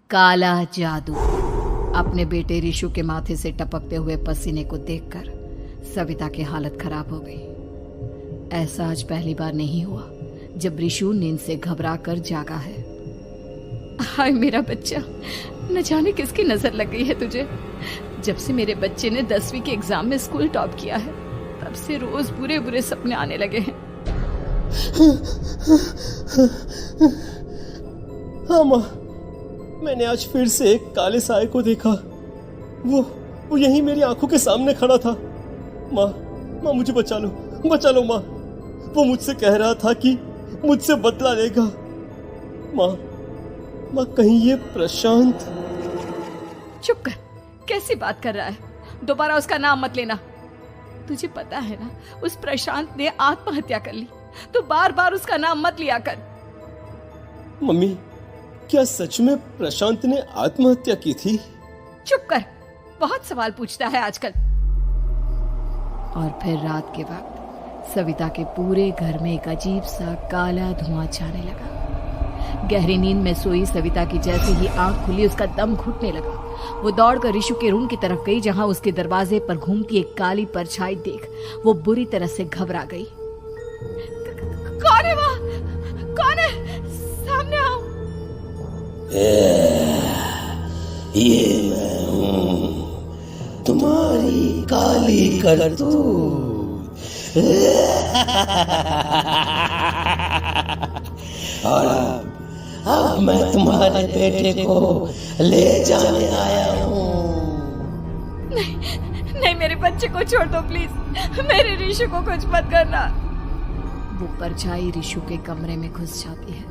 काला जादू। अपने बेटे रिशु के माथे से टपकते हुए पसीने को देखकर सविता की हालत खराब हो गई। ऐसा आज पहली बार नहीं हुआ जब रिशु नींद से घबरा कर जागा है। हाय मेरा बच्चा, न जाने किसकी नजर लग गई है तुझे। जब से मेरे बच्चे ने 10वीं के एग्जाम में स्कूल टॉप किया है तब से रोज बुरे बुरे सपने आने लगे हैं। हाँ माँ, मैंने आज फिर से एक काले साए को देखा। वो यहीं मेरी आंखों के सामने खड़ा था। माँ मुझे बचा लो माँ। वो मुझसे कह रहा था कि मुझसे बदला लेगा। माँ कहीं ये प्रशांत। चुप कर, कैसी बात कर रहा है? दोबारा उसका नाम मत लेना। तुझे पता है ना उस प्रशांत ने आत्महत्या कर ली, तो बार बार उसका नाम मत लिया कर। मम्मी, क्या सच में प्रशांत ने आत्महत्या की थी? चुप कर, बहुत सवाल पूछता है आजकल। और फिर रात के वक्त सविता के पूरे घर में एक अजीब सा काला धुआं छाने लगा। गहरी नींद में सोई सविता की जैसे ही आंख खुली उसका दम घुटने लगा। वो दौड़कर रिशु के रूम की तरफ गई जहां उसके दरवाजे पर घूमती एक काली परछाई देख वो बुरी तरह से घबरा गई। कौन है वहाँ? कौन है? सामने आओ। ये मैं हूँ, तुम्हारी काली करतूत। और अब मैं तुम्हारे बेटे को ले जाने आया हूँ। नहीं, मेरे बच्चे को छोड़ दो प्लीज। मेरे रिशु को कुछ मत करना। वो परछाई रिशु के कमरे में घुस जाती है।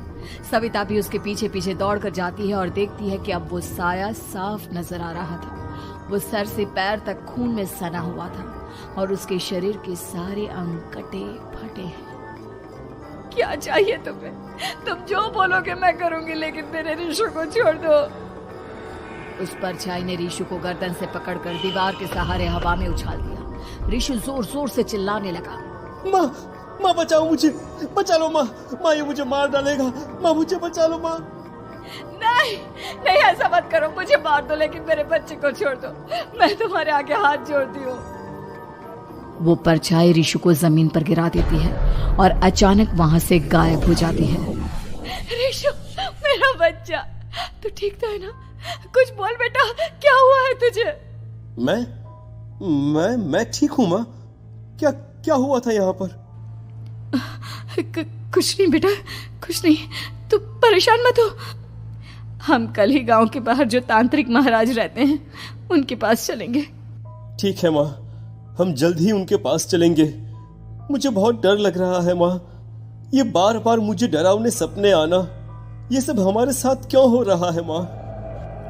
सविता भी उसके पीछे पीछे दौड़कर जाती है और देखती है कि अब वो साया साफ नजर आ रहा था। वो सर से पैर तक खून में सना हुआ था और उसके शरीर के सारे अंग कटे फटे हैं। क्या चाहिए तुम्हें? तुम जो बोलोगे मैं करूंगी, लेकिन मेरे रिशु को छोड़ दो। उस परछाई ने रिशु को गर्दन से पकड़कर दीवार के सहारे हवा में उछाल दिया। रिशु जोर जोर से चिल्लाने लगा। माँ बचाओ मुझे, बचा लो माँ। ये मुझे मार डालेगा। माँ मुझे बचा लो माँ। नहीं ऐसा मत करो। मुझे मार दो लेकिन मेरे बच्चे को छोड़ दो। मैं तुम्हारे आगे हाथ जोड़ती हूँ। वो परछाई रिशु को जमीन पर गिरा देती है और अचानक वहां से गायब हो जाती है। रिशु, मेरा बच्चा, तू ठीक तो है ना? कुछ बोल बेटा, क्या हुआ है तुझे? मैं ठीक हूँ माँ। क्या हुआ था यहाँ पर? कुछ नहीं बेटा, कुछ नहीं। तू परेशान मत हो। हम कल ही गांव के बाहर जो तांत्रिक महाराज रहते हैं उनके पास चलेंगे। ठीक है माँ, हम जल्द ही उनके पास चलेंगे। मुझे बहुत डर लग रहा है माँ। ये बार बार मुझे डरावने सपने आना, ये सब हमारे साथ क्यों हो रहा है माँ?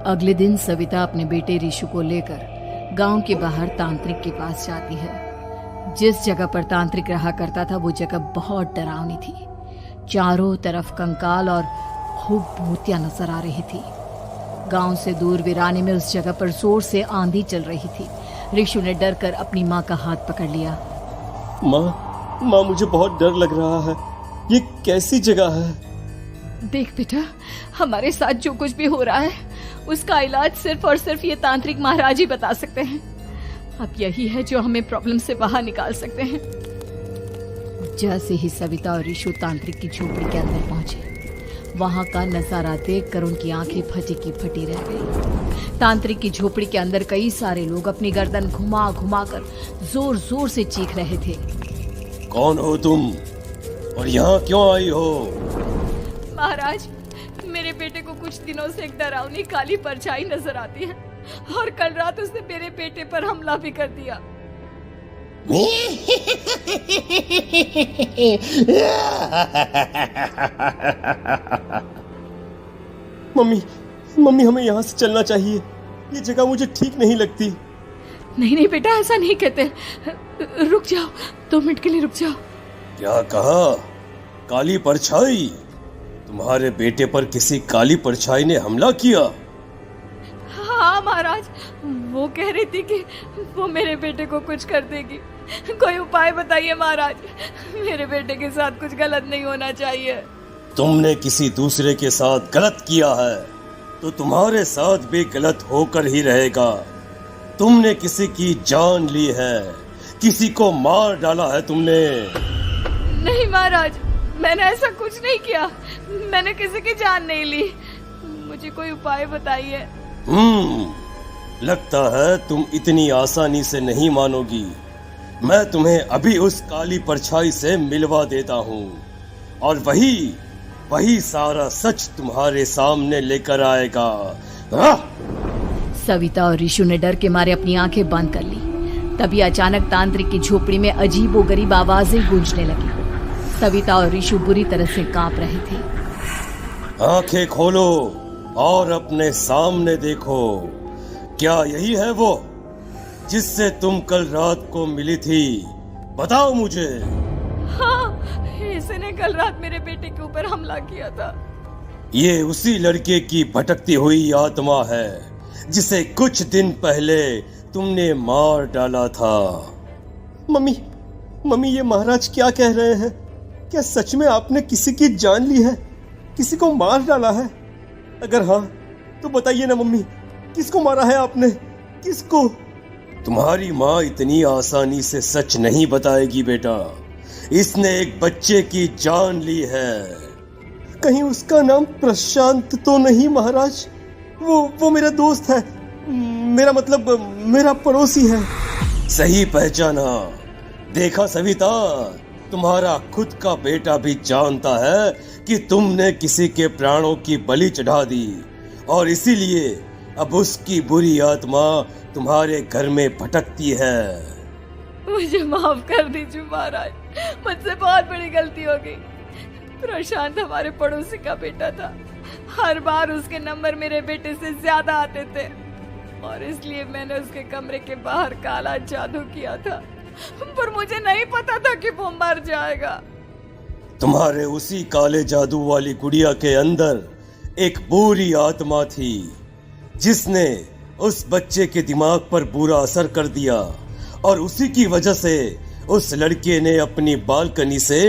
अगले दिन सविता अपने बेटे रिशु को लेकर गांव के बाहर तांत्रिक के पास जाती है। जिस जगह पर तांत्रिक रहा करता था वो जगह बहुत डरावनी थी। चारों तरफ कंकाल और खूब भूतियां नजर आ रही थी। गांव से दूर वीराने में उस जगह पर जोर से आंधी चल रही थी। रिशु ने डर कर अपनी माँ का हाथ पकड़ लिया। माँ मुझे बहुत डर लग रहा है। ये कैसी जगह है? देख बेटा, हमारे साथ जो कुछ भी हो रहा है उसका इलाज सिर्फ और सिर्फ ये तांत्रिक महाराज ही बता सकते हैं। अब यही है जो हमें प्रॉब्लम से बाहर निकाल सकते हैं। जैसे ही सविता और रिशु तांत्रिक की झोपड़ी के अंदर पहुंचे, वहां का नजारा देखकर उनकी आंखें फटी की फटी रह गई। तांत्रिक की झोपड़ी के अंदर कई सारे लोग अपनी गर्दन घुमा घुमा कर जोर जोर से चीख रहे थे। कौन हो तुम और यहाँ क्यों आई हो? महाराज, मेरे बेटे को कुछ दिनों से एक डरावनी काली परछाई नजर आती है और कल रात उसने मेरे बेटे पर हमला भी कर दिया। मम्मी हमें यहाँ से चलना चाहिए। ये जगह मुझे ठीक नहीं लगती। नहीं बेटा, ऐसा नहीं कहते। रुक जाओ, 2 मिनट के लिए रुक जाओ। क्या कहा? काली परछाई? तुम्हारे बेटे पर किसी काली परछाई ने हमला किया? हाँ महाराज, वो कह रही थी कि वो मेरे बेटे को कुछ कर देगी। कोई उपाय बताइए महाराज, मेरे बेटे के साथ कुछ गलत नहीं होना चाहिए। तुमने किसी दूसरे के साथ गलत किया है तो तो तुम्हारे साथ भी गलत होकर ही रहेगा। तुमने किसी की जान ली है, किसी को मार डाला है तुमने। नहीं महाराज, मैंने ऐसा कुछ नहीं किया। मैंने किसी की जान नहीं ली। मुझे कोई उपाय बताइए। लगता है तुम इतनी आसानी से नहीं मानोगी। मैं तुम्हें अभी उस काली परछाई से मिलवा देता हूँ और वही सारा सच तुम्हारे सामने लेकर आएगा। सविता और ऋषु ने डर के मारे अपनी आंखें बंद कर ली। तभी अचानक तांत्रिक की झोपड़ी में अजीबोगरीब आवाजें गूंजने लगी। सविता और ऋषु बुरी तरह से कांप रहे थे। आंखें खोलो और अपने सामने देखो। क्या यही है वो जिससे तुम कल रात को मिली थी? बताओ मुझे। हाँ, इसने कल रात मेरे बेटे के ऊपर हमला किया था। ये उसी लड़के की भटकती हुई आत्मा है जिसे कुछ दिन पहले तुमने मार डाला था। मम्मी, ये महाराज क्या कह रहे हैं? क्या सच में आपने किसी की जान ली है, किसी को मार डाला है? अगर हाँ तो बताइए ना मम्मी, किसको मारा है आपने? किसको? तुम्हारी माँ इतनी आसानी से सच नहीं बताएगी बेटा। इसने एक बच्चे की जान ली है। कहीं उसका नाम प्रशांत तो नहीं महाराज? वो मेरा दोस्त है, मेरा मतलब मेरा पड़ोसी है। सही पहचाना। देखा सविता, तुम्हारा खुद का बेटा भी जानता है कि तुमने किसी के प्राणों की बलि चढ़ा दी और इसीलिए अब उसकी बुरी आत्मा तुम्हारे घर में भटकती है। मुझे माफ कर दीजिए महाराज, मुझसे बहुत बड़ी गलती हो गई। प्रशांत हमारे पड़ोसी का बेटा था। हर बार उसके नंबर मेरे बेटे से ज्यादा आते थे और इसलिए मैंने उसके कमरे के बाहर काला जादू किया था, पर मुझे नहीं पता था कि वो मर जाएगा। तुम्हारे उसी काले जादू वाली गुड़िया के अंदर एक बुरी आत्मा थी जिसने उस बच्चे के दिमाग पर बुरा असर कर दिया और उसी की वजह से उस लड़के ने अपनी बालकनी से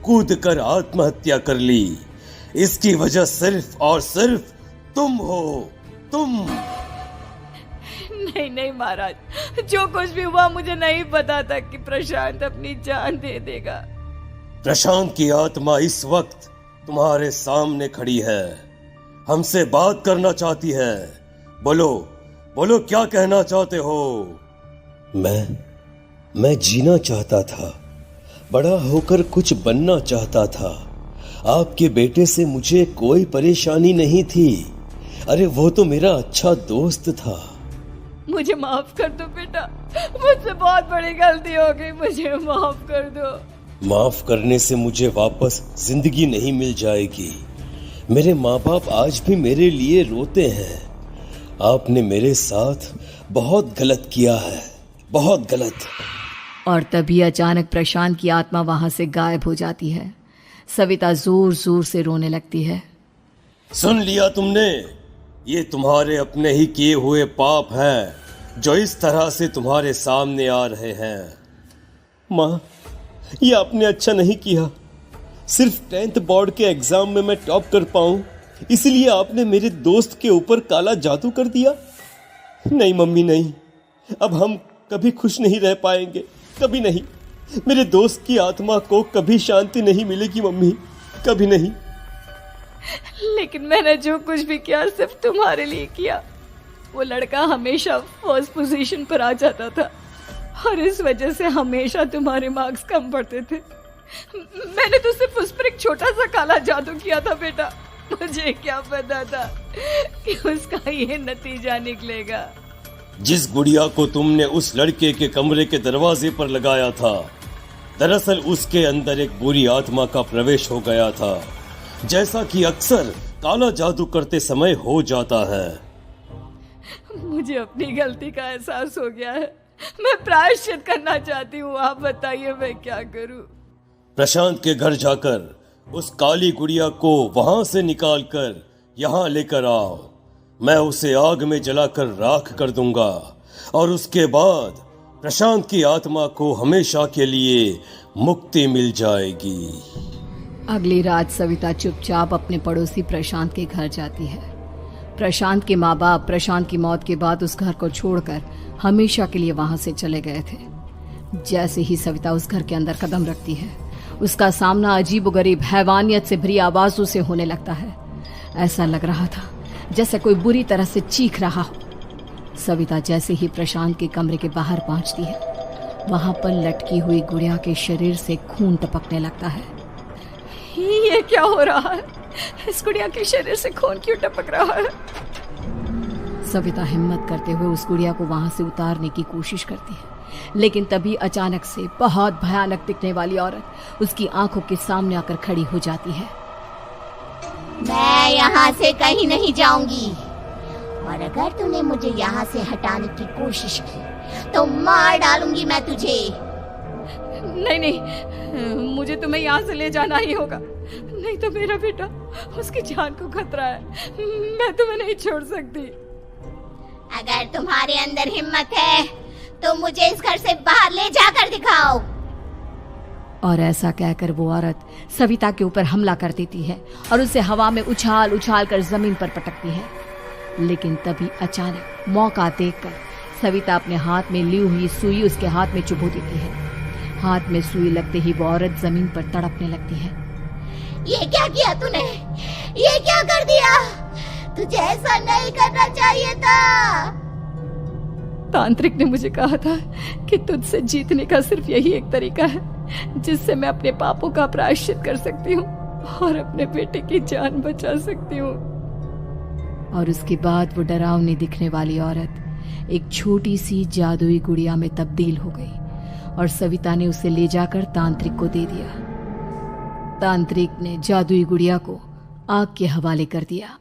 कूदकर आत्महत्या कर ली। इसकी वजह सिर्फ और सिर्फ तुम हो, तुम। नहीं महाराज, जो कुछ भी हुआ मुझे नहीं पता था कि प्रशांत अपनी जान दे देगा। प्रशांत की आत्मा इस वक्त तुम्हारे सामने खड़ी है, हमसे बात करना चाहती है। बोलो क्या कहना चाहते हो? मैं जीना चाहता था, बड़ा होकर कुछ बनना चाहता था। आपके बेटे से मुझे कोई परेशानी नहीं थी। अरे वो तो मेरा अच्छा दोस्त था। मुझे माफ कर दो बेटा, मुझसे बहुत बड़ी गलती हो गई, मुझे माफ कर दो। माफ करने से मुझे वापस जिंदगी नहीं मिल जाएगी। मेरे माँ बाप आज भी मेरे लिए रोते हैं। आपने मेरे साथ बहुत गलत किया है, बहुत गलत। और तभी अचानक प्रशांत की आत्मा वहां से गायब हो जाती है। सविता जोर जोर से रोने लगती है। सुन लिया तुमने? ये तुम्हारे अपने ही किए हुए पाप हैं जो इस तरह से तुम्हारे सामने आ रहे हैं। माँ, ये आपने अच्छा नहीं किया। सिर्फ 10th बोर्ड के एग्जाम में मैं टॉप कर पाऊं, इसलिए आपने मेरे दोस्त के ऊपर काला जादू कर दिया। नहीं मम्मी, नहीं, अब हम कभी खुश नहीं रह पाएंगे, कभी नहीं। मेरे दोस्त की आत्मा को कभी शांति नहीं मिलेगी मम्मी, कभी नहीं। लेकिन मैंने जो कुछ भी किया सिर्फ तुम्हारे लिए किया। वो लड़का हमेशा फर्स्ट पोजीशन पर आ जाता था और इस वजह से हमेशा तुम्हारे मार्क्स कम पड़ते थे। मैंने तो सिर्फ उस पर एक छोटा सा काला जादू किया था बेटा। मुझे क्या पता था कि उसका ये नतीजा निकलेगा। जिस गुड़िया को तुमने उस लड़के के कमरे के दरवाजे पर लगाया था, दरअसल उसके अंदर एक बुरी आत्मा का प्रवेश हो गया था, जैसा कि अक्सर काला जादू करते समय हो जाता है। मुझे अपनी गलती का एहसास हो गया है। मैं प्रायश्चित करना चाहती हूँ। आप बताइए मैं क्या करूँ? प्रशांत के घर जाकर उस काली गुड़िया को वहां से निकालकर यहाँ लेकर आओ। मैं उसे आग में जलाकर राख कर दूंगा और उसके बाद प्रशांत की आत्मा को हमेशा के लिए मुक्ति मिल जाएगी। अगली रात सविता चुपचाप अपने पड़ोसी प्रशांत के घर जाती है। प्रशांत के माँ बाप प्रशांत की मौत के बाद उस घर को छोड़कर हमेशा के लिए वहां से चले गए थे। जैसे ही सविता उस घर के अंदर कदम रखती है, उसका सामना अजीबोगरीब हैवानियत से भरी आवाजों से होने लगता है। ऐसा लग रहा था जैसे कोई बुरी तरह से चीख रहा हो। सविता जैसे ही प्रशांत के कमरे के बाहर पहुंचती है, वहां पर लटकी हुई गुड़िया के शरीर से खून टपकने लगता है। ये क्या हो रहा है? इस गुड़िया के शरीर से खून क्यों टपक रहा है? सविता हिम्मत करते हुए उस गुड़िया को वहां से उतारने की कोशिश करती है, लेकिन तभी अचानक से बहुत भयानक दिखने वाली औरत उसकी आंखों के सामने आकर खड़ी हो जाती है। मैं यहाँ से कहीं नहीं जाऊंगी, और अगर तूने मुझे यहाँ से हटाने की कोशिश की तो मार डालूंगी मैं तुझे। नहीं नहीं, मुझे तुम्हें यहाँ से ले जाना ही होगा, नहीं तो मेरा बेटा, उसकी जान को खतरा है। मैं तुम्हें नहीं छोड़ सकती। अगर तुम्हारे अंदर हिम्मत है तो मुझे इस घर से बाहर ले जाकर दिखाओ। और ऐसा कहकर वो औरत सविता के ऊपर हमला कर देती है और उसे हवा में उछाल उछाल कर जमीन पर पटकती है। लेकिन तभी अचानक मौका देखकर सविता अपने हाथ में ली हुई सुई उसके हाथ में चुभो देती है। हाथ में सुई लगते ही वो औरत जमीन पर तड़पने लगती है। ये क्या किया तूने? ये क्या कर दिया? तुझे ऐसा नहीं करना चाहिए था। तांत्रिक ने मुझे कहा था कि तुझसे जीतने का सिर्फ यही एक तरीका है जिससे मैं अपने पापों का प्रायश्चित कर सकती हूँ और अपने बेटे की जान बचा सकती हूँ। और उसके बाद वो डरावनी दिखने वाली औरत एक छोटी सी जादुई गुड़िया में तब्दील हो गई और सविता ने उसे ले जाकर तांत्रिक को दे दिया। तांत्रिक ने जादुई गुड़िया को आग के हवाले कर दिया।